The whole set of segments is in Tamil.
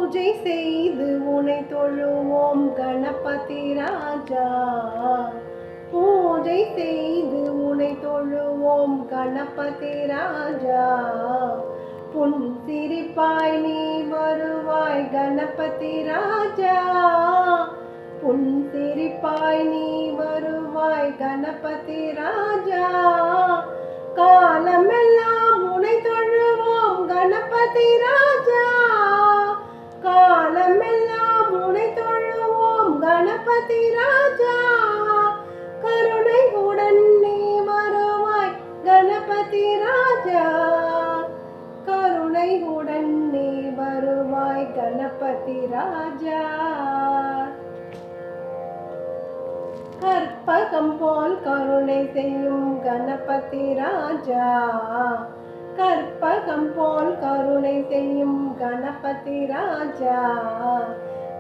பூஜை செய்து உனை தொழுவோம் கணபதி ராஜா. பூஜை செய்து உனை தொழுவோம் கணபதி ராஜா. புன் சிரிப்பாய் நீ வருவாய் கணபதி ராஜா. புன் சிரிப்பாய் நீ வருவாய் கணபதி ராஜா. காலமெல்லாம் உனை தொழுவோம் கணபதி ராஜா. காலமெல்லாம் உனை தொழுவோம் கணபதி ராஜா. கருணையுடன் நீ வருவாய் கணபதி ராஜா. கருணையுடன் நீ வருவாய் கணபதி ராஜா. கற்பகம் போல் கருணை செய்யும் கணபதி ராஜா. கற்பகம் போல் கருணை செய்யும் கணபதி ராஜா.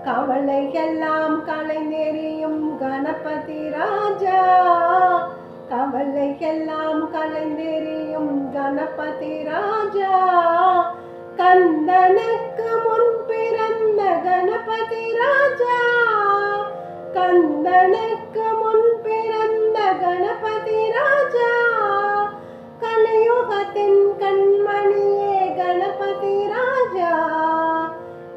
கவலையெல்லாம் கலைந்தெறியும் கணபதி ராஜா. கவலையெல்லாம் கலைந்தெறியும் கணபதி ராஜா. கந்தனுக்கு முன் பிறந்த கணபதி ராஜா. கந்தனுக்கு முன் பிறந்த கணபதி ராஜா. கலியுகத்தின் கண்மணியே கணபதி ராஜா.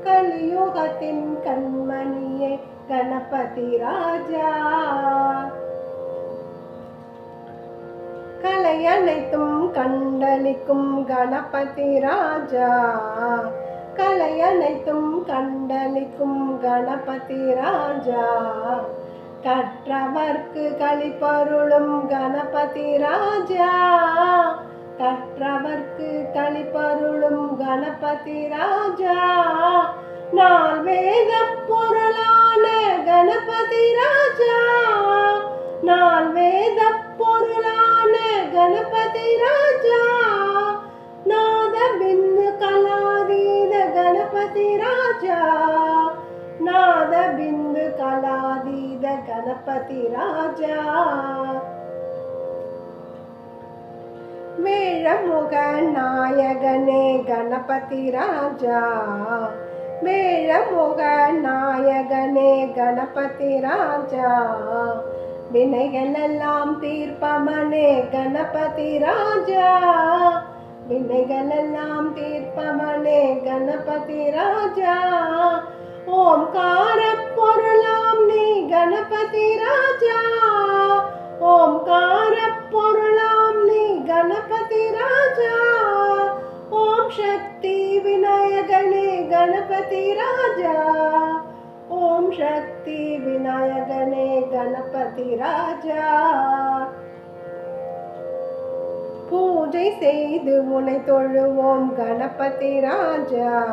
கலியுகத்தின் கண்மணியே கணபதி ராஜா. கலை அனைத்தும் கண்டளிக்கும் கணபதி ராஜா. கலை அனைத்தும் கண்டளிக்கும் கணபதி ராஜா. கற்றவர்க்கு களிப்பருளும் கணபதி ராஜா. கற்றவர்க்கு களிப்பருளும் கணபதி ராஜா. நால் வேத பொருளான கணபதி ராஜா. நால் வேத பொருளான கணபதி ராஜா. நாத பிந்து கலாதீத கணபதி ராஜா. நாத பிந்து கலாதீத கணபதி ராஜா. வேழமுக நாயகனே கணபதி ராஜா. வேழமுக நாயகனே கணபதி ராஜா. வினைகளெல்லாம் தீர்ப்பவனே கணபதி ராஜா. வினைகளெல்லாம் தீர்ப்பவனே கணபதி ராஜா. ஓம்கார பொருளாம் நீ கணபதி ராஜா. ஓம்கார பொருளாம் நீ கணபதி ராஜா. ஓம் சக்தி விநாயகனே கணபதி ராஜா. ஓம் சக்தி விநாயகனே கணபதி ராஜா. பூஜை செய்து உனை தொழுவோம் கணபதி ராஜா.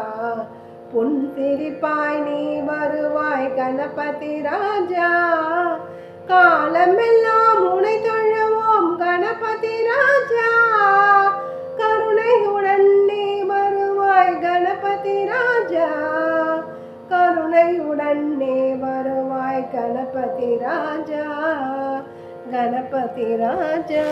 புன் சிரிப்பாய் நீ வருவாய் கணபதி ராஜா. காலமெல்லாம் உனை தொழுவோம் கணபதி ராஜா. கருணையுடன் நீ வருவாய் கணபதி ராஜா. கருணையுடன் நீ வருவாய் கணபதி ராஜா. கணபதி ராஜா.